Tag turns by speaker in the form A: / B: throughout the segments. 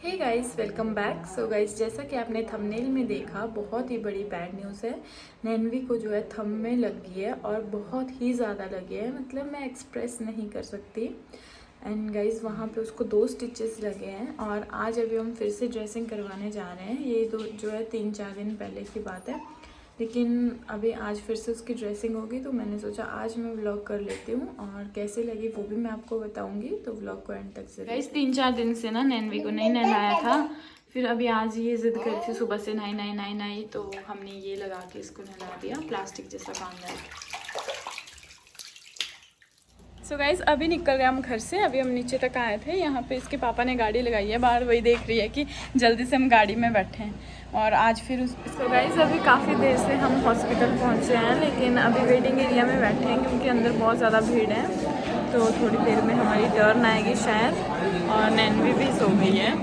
A: हे guys, welcome back. So guys, जैसा कि आपने थंबनेल में देखा, बहुत ही बड़ी बैड न्यूज़ है। नैनवी को जो है थंब में लग गई है और बहुत ही ज़्यादा लगी है, मतलब मैं एक्सप्रेस नहीं कर सकती। एंड गाइस, वहाँ पे उसको 2 स्टिचेस लगे हैं और आज अभी हम फिर से ड्रेसिंग करवाने जा रहे हैं। ये दो जो है 3-4 दिन पहले की बात है, लेकिन अभी आज फिर से उसकी ड्रेसिंग होगी, तो मैंने सोचा आज मैं व्लॉग कर लेती हूँ और कैसे लगी वो भी मैं आपको बताऊंगी, तो व्लॉग को एंड तक जरूर। गाइस, 3-4 दिन से ना नैनवी को नहीं नहलाया था, फिर अभी आज ये जिद करी थी सुबह से नहाई नहाई नहाई नहाई, तो हमने ये लगा के इसको नहला दिया, प्लास्टिक जैसा बांधा है। सो गाइज, अभी निकल गए हम घर से। अभी हम नीचे तक आए थे, यहाँ पे इसके पापा ने गाड़ी लगाई है बाहर, वही देख रही है कि जल्दी से हम गाड़ी में बैठे हैं और आज फिर उसको। गाइज, अभी काफ़ी देर से हम हॉस्पिटल पहुँचे हैं, लेकिन अभी वेटिंग एरिया में बैठे हैं क्योंकि अंदर बहुत ज़्यादा भीड़ है। तो थोड़ी देर में हमारी टर्न आएगी शायद, और नैनवी भी सो गई है।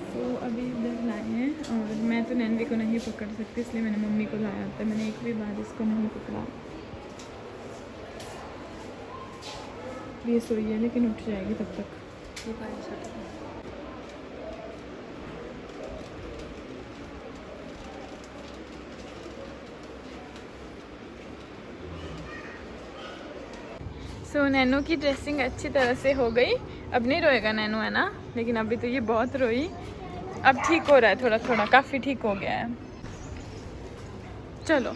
A: तो अभी इधर लाए हैं और मैं तो नैनवी को नहीं पकड़ सकती, इसलिए मैंने मम्मी को लाया था। मैंने एक भी बार इसको नहीं पकड़ा। ये सोई है लेकिन उठ जाएगी तब तक। सो नैनू की ड्रेसिंग अच्छी तरह से हो गई। अब नहीं रोएगा नैनू, है ना? लेकिन अभी तो ये बहुत रोई। अब ठीक हो रहा है, थोड़ा थोड़ा काफ़ी ठीक हो गया है। चलो,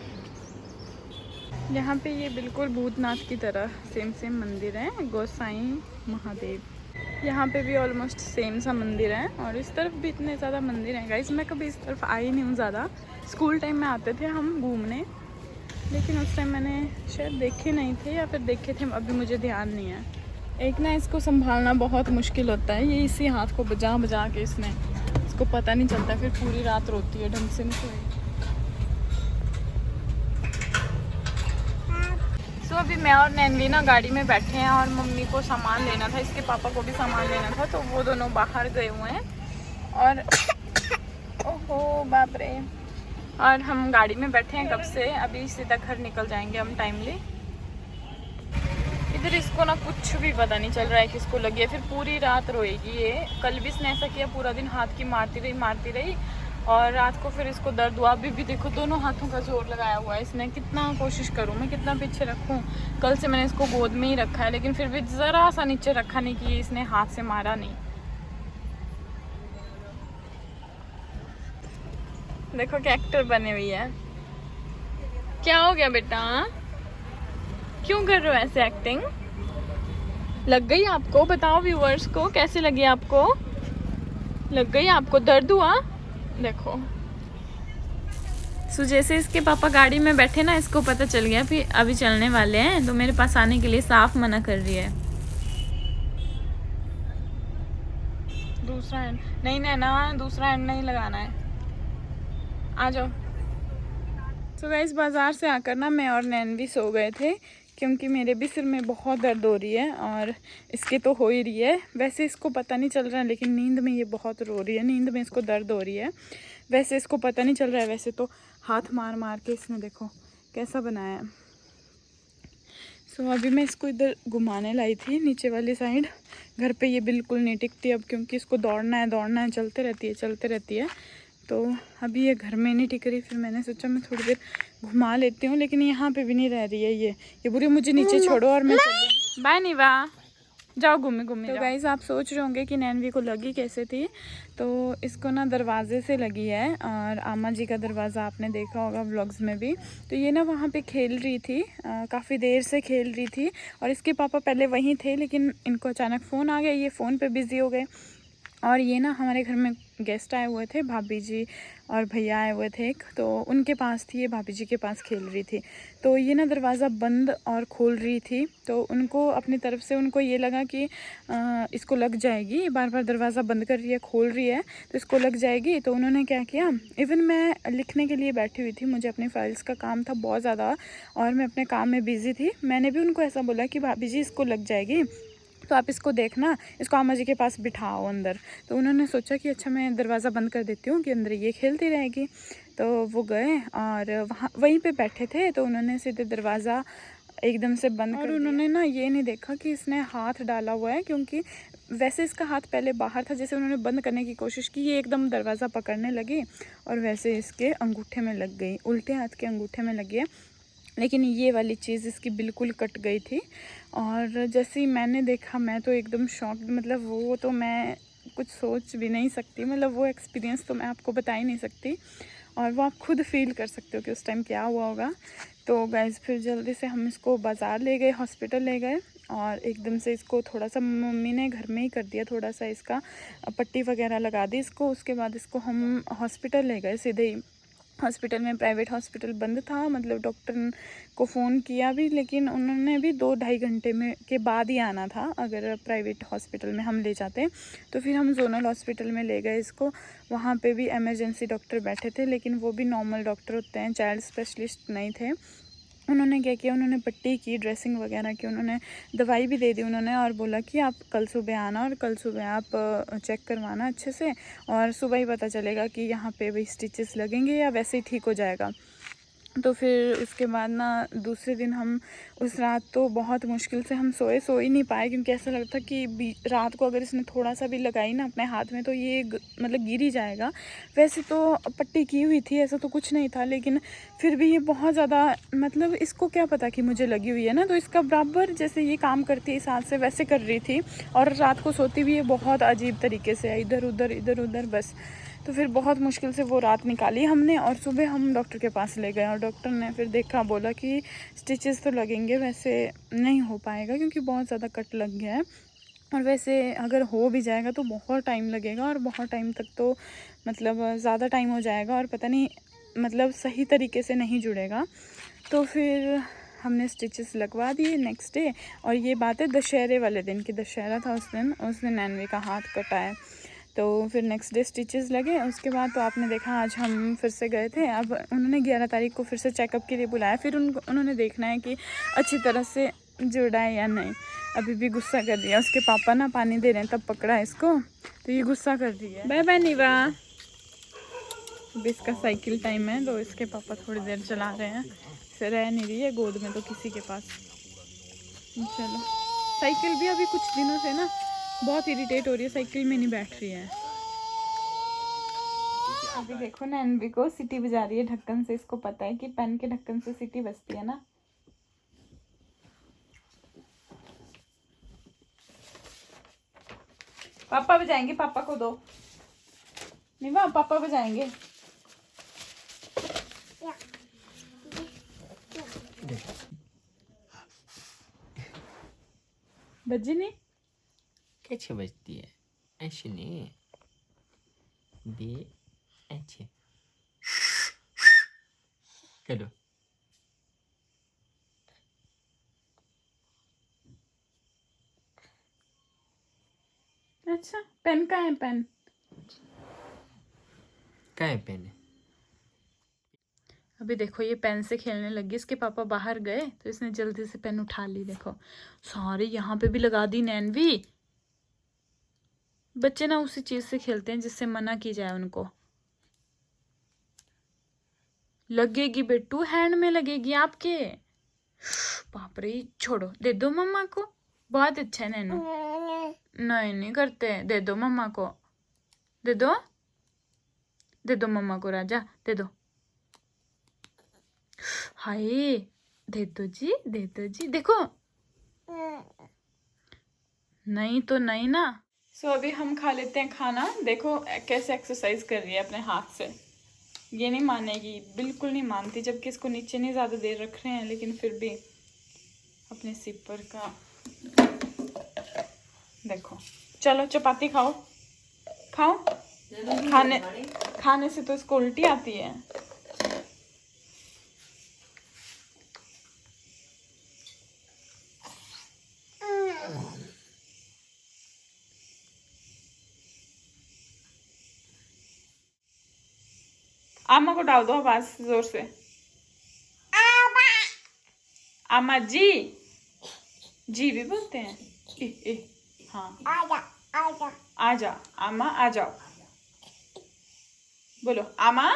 A: यहाँ पे ये बिल्कुल भूतनाथ की तरह सेम मंदिर है, गोसाई महादेव। यहाँ पे भी ऑलमोस्ट सेम सा मंदिर है और इस तरफ भी इतने ज़्यादा मंदिर हैं। गाइस, मैं कभी इस तरफ आई नहीं हूँ ज़्यादा। स्कूल टाइम में आते थे हम घूमने, लेकिन उस टाइम मैंने शायद देखे नहीं थे या फिर देखे थे, अभी मुझे ध्यान नहीं है। एक ना इसको संभालना बहुत मुश्किल होता है। ये इसी हाथ को बजा बजा के इसको पता नहीं चलता, फिर पूरी रात रोती है, ढंग से नहीं सोएगी। तो अभी मैं और नैनवी ना गाड़ी में बैठे हैं और मम्मी को सामान लेना था, इसके पापा को भी सामान लेना था, तो वो दोनों बाहर गए हुए हैं और ओहो बाप रे। और हम गाड़ी में बैठे हैं कब से, अभी सीधा घर निकल जाएंगे हम टाइमली। इधर इसको ना कुछ भी पता नहीं चल रहा है किसको लगी है, फिर पूरी रात रोएगी ये। कल भी इसने ऐसा किया, पूरा दिन हाथ की मारती रही और रात को फिर इसको दर्द हुआ। अभी भी देखो, दोनों हाथों का जोर लगाया हुआ है इसने। कितना कोशिश करूं मैं, कितना पीछे रखूं। कल से मैंने इसको गोद में ही रखा है, लेकिन फिर भी ज़रा सा नीचे रखा नहीं कि इसने हाथ से मारा नहीं। देखो क्या एक्टर बने हुई है। क्या हो गया बेटा, क्यों कर रहे हो ऐसे एक्टिंग? लग गई आपको? बताओ व्यूअर्स को, कैसे लगी आपको? लग गई आपको? दर्द हुआ? देखो, सो जैसे इसके पापा गाड़ी में बैठे ना, इसको पता चल गया फिर अभी चलने वाले हैं, तो मेरे पास आने के लिए साफ मना कर रही है। दूसरा हैंड नहीं ना, दूसरा हैंड नहीं लगाना है। आ जाओ। तो गाइस, बाज़ार से आकर ना मैं और नैनवी सो गए थे क्योंकि मेरे भी सिर में बहुत दर्द हो रही है और इसके तो हो ही रही है। वैसे इसको पता नहीं चल रहा है, लेकिन नींद में ये बहुत रो रही है, नींद में इसको दर्द हो रही है। वैसे इसको पता नहीं चल रहा है, वैसे तो हाथ मार मार के इसने देखो कैसा बनाया है। सो अभी मैं इसको इधर घुमाने लाई थी नीचे वाली साइड। घर पे ये बिल्कुल नहीं टिकती अब, क्योंकि इसको दौड़ना है, चलते रहती है। तो अभी ये घर में नहीं टिक रही, फिर मैंने सोचा मैं थोड़ी देर घुमा लेती हूँ, लेकिन यहाँ पे भी नहीं रह रही है ये बुरी। मुझे नीचे छोड़ो और मैं चल। बाय निवा, जाओ घूमे। तो गाइस, आप सोच रहे होंगे कि नैनवी को लगी कैसे थी, तो इसको ना दरवाजे से लगी है और आमा जी का दरवाज़ा आपने देखा होगा व्लॉग्स में भी। तो ये ना वहाँ पे खेल रही थी, काफ़ी देर से खेल रही थी और इसके पापा पहले वहीं थे, लेकिन इनको अचानक फ़ोन आ गया, ये फ़ोन पे बिज़ी हो गए। और ये ना हमारे घर में गेस्ट आए हुए थे, भाभी जी और भैया आए हुए थे एक, तो उनके पास थी, ये भाभी जी के पास खेल रही थी। तो ये ना दरवाज़ा बंद और खोल रही थी, तो उनको अपनी तरफ से उनको ये लगा कि इसको लग जाएगी, बार बार दरवाज़ा बंद कर रही है, खोल रही है, तो इसको लग जाएगी। तो उन्होंने क्या किया, इवन मैं लिखने के लिए बैठी हुई थी, मुझे अपनी फाइल्स का काम था बहुत ज़्यादा और मैं अपने काम में बिज़ी थी, मैंने भी उनको ऐसा बोला कि भाभी जी इसको लग जाएगी, तो आप इसको देखना, इसको आमा जी के पास बिठाओ अंदर। तो उन्होंने सोचा कि अच्छा मैं दरवाज़ा बंद कर देती हूँ कि अंदर ये खेलती रहेगी। तो वो गए और वहीं पे बैठे थे, तो उन्होंने सीधे दरवाज़ा एकदम से बंद कर दिया। उन्होंने ना ये नहीं देखा कि इसने हाथ डाला हुआ है, क्योंकि वैसे इसका हाथ पहले बाहर था, जैसे उन्होंने बंद करने की कोशिश की, ये एकदम दरवाज़ा पकड़ने लगी और वैसे इसके अंगूठे में लग गई, उल्टे हाथ के अंगूठे में लगी है। लेकिन ये वाली चीज़ इसकी बिल्कुल कट गई थी और जैसे ही मैंने देखा मैं तो एकदम शॉक्ड, मतलब वो तो मैं कुछ सोच भी नहीं सकती, मतलब वो एक्सपीरियंस तो मैं आपको बता ही नहीं सकती और वो आप खुद फील कर सकते हो कि उस टाइम क्या हुआ होगा। तो गाइस फिर जल्दी से हम इसको बाज़ार ले गए, हॉस्पिटल ले गए और एकदम से इसको थोड़ा सा मम्मी ने घर में ही कर दिया, थोड़ा सा इसका पट्टी वगैरह लगा दी इसको। उसके बाद इसको हम हॉस्पिटल ले गए सीधे ही। हॉस्पिटल में, प्राइवेट हॉस्पिटल बंद था, मतलब डॉक्टर को फ़ोन किया भी लेकिन उन्होंने भी 2-2.5 घंटे में के बाद ही आना था अगर प्राइवेट हॉस्पिटल में हम ले जाते। तो फिर हम जोनल हॉस्पिटल में ले गए इसको। वहाँ पे भी इमरजेंसी डॉक्टर बैठे थे लेकिन वो भी नॉर्मल डॉक्टर होते हैं, चाइल्ड स्पेशलिस्ट नहीं थे। उन्होंने क्या किया, उन्होंने पट्टी की, ड्रेसिंग वगैरह की, उन्होंने दवाई भी दे दी उन्होंने और बोला कि आप कल सुबह आना और कल सुबह आप चेक करवाना अच्छे से और सुबह ही पता चलेगा कि यहाँ पे भी स्टिचेस लगेंगे या वैसे ही ठीक हो जाएगा। तो फिर उसके बाद ना दूसरे दिन हम उस रात तो बहुत मुश्किल से हम सो ही नहीं पाए क्योंकि ऐसा लगता कि रात को अगर इसने थोड़ा सा भी लगाई ना अपने हाथ में तो ये मतलब गिर ही जाएगा। वैसे तो पट्टी की हुई थी, ऐसा तो कुछ नहीं था, लेकिन फिर भी ये बहुत ज़्यादा, मतलब इसको क्या पता कि मुझे लगी हुई है ना, तो इसका बराबर जैसे ये काम करती है इस हाथ से वैसे कर रही थी और रात को सोती भी है बहुत अजीब तरीके से, इधर उधर बस। तो फिर बहुत मुश्किल से वो रात निकाली हमने और सुबह हम डॉक्टर के पास ले गए और डॉक्टर ने फिर देखा, बोला कि स्टिचेस तो लगेंगे, वैसे नहीं हो पाएगा क्योंकि बहुत ज़्यादा कट लग गया है और वैसे अगर हो भी जाएगा तो बहुत टाइम लगेगा और बहुत टाइम तक तो मतलब ज़्यादा टाइम हो जाएगा और पता नहीं मतलब सही तरीके से नहीं जुड़ेगा। तो फिर हमने स्टिचेस लगवा दिए नेक्स्ट डे और ये बात है दशहरे वाले दिन की, दशहरा था उस दिन एनवी का हाथ कटा है। तो फिर नेक्स्ट डे स्टिचेस लगे। उसके बाद तो आपने देखा आज हम फिर से गए थे, अब उन्होंने 11 तारीख को फिर से चेकअप के लिए बुलाया, फिर उन्होंने देखना है कि अच्छी तरह से जुड़ा है या नहीं। अभी भी गुस्सा कर दिया, उसके पापा ना पानी दे रहे हैं तब पकड़ा इसको तो ये गुस्सा कर रही है। Bye bye Neeva. अभी इसका साइकिल टाइम है तो इसके पापा थोड़ी देर चला रहे हैं, फिर रह नहीं रही है गोद में तो किसी के पास। चलो, साइकिल भी अभी कुछ दिनों से ना बहुत इरिटेट हो रही है, साइकिल में नहीं बैठ रही है। अभी देखो ना एनवी को सीटी बजा रही है ढक्कन से, इसको पता है कि पेन के ढक्कन से सीटी बजती है ना। पापा बजाएंगे, पापा को दो। नहीं वाह, पापा बजाएंगे। बजी नहीं,
B: कैसे बजती है? ऐसे नहीं, बे ऐसे करो।
A: अच्छा पेन का है, पेन
B: क्या है पेन है?
A: अभी देखो ये पेन से खेलने लगी, इसके पापा बाहर गए तो इसने जल्दी से पेन उठा ली। देखो सारे यहाँ पे भी लगा दी नैनवी। बच्चे ना उसी चीज से खेलते हैं जिससे मना की जाए उनको। लगेगी बेटू, हैंड में लगेगी आपके। बाप रे, छोड़ो, दे दो मम्मा को, बहुत अच्छा है नैनू। नहीं नहीं करते, दे दो मम्मा को, दे दो, दे दो मम्मा को राजा, दे दो। हाय, दे दो जी, दे दो जी, देखो नहीं तो नहीं ना। सो अभी हम खा लेते हैं खाना। देखो कैसे एक्सरसाइज कर रही है अपने हाथ से, ये नहीं मानेगी, बिल्कुल नहीं मानती, जबकि इसको नीचे नहीं ज़्यादा देर रख रहे हैं लेकिन फिर भी अपने सिपर का। देखो चलो चपाती खाओ, खाओ। खाने से तो इसको उल्टी आती है। आमा को डाल दो आवाज जोर से, आमा जी, जी भी बोलते हैं। हाँ आजा, आमा आ जाओ, बोलो आमा।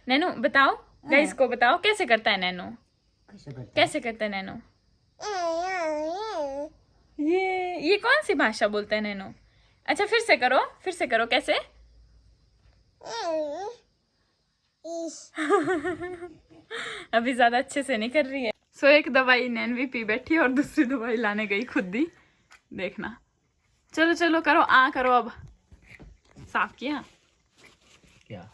A: नैनू बताओ, गाइस को बताओ कैसे करता है नैनू, कैसे करता है नैनू। ये कौन सी भाषा बोलते हैं नैनो? अच्छा फिर से करो कैसे? अभी ज्यादा अच्छे से नहीं कर रही है। सो एक दवाई नैनवी पी बैठी और दूसरी दवाई लाने गई खुद ही, देखना। चलो चलो करो, करो अब। साफ किया
B: क्या?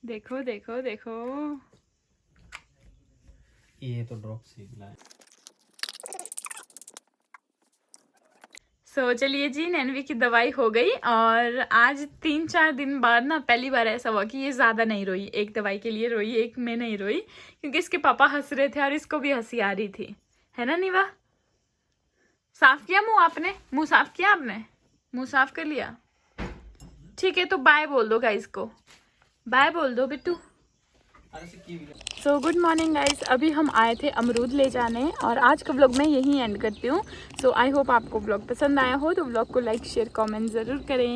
A: देखो देखो देखो।
B: ये तो ड्रॉक्सिल है।
A: सो चलिए जी, नैनवी की दवाई हो गई और आज 3-4 दिन बाद ना पहली बार ऐसा हुआ कि ये ज़्यादा नहीं रोई। एक दवाई के लिए रोई, एक में नहीं रोई, क्योंकि इसके पापा हंस रहे थे और इसको भी हंसी आ रही थी, है ना नीवा? साफ किया मुंह आपने? मुंह साफ किया आपने? मुंह साफ कर लिया? ठीक है, तो बाय बोल दो गाइस को, बाय बोल दो Bittu. So good morning guys, अभी हम आए थे अमरूद ले जाने और आज का व्लॉग मैं यहीं एंड करती हूँ। सो आई होप आपको व्लॉग पसंद आया हो, तो व्लॉग को लाइक शेयर कमेंट ज़रूर करें।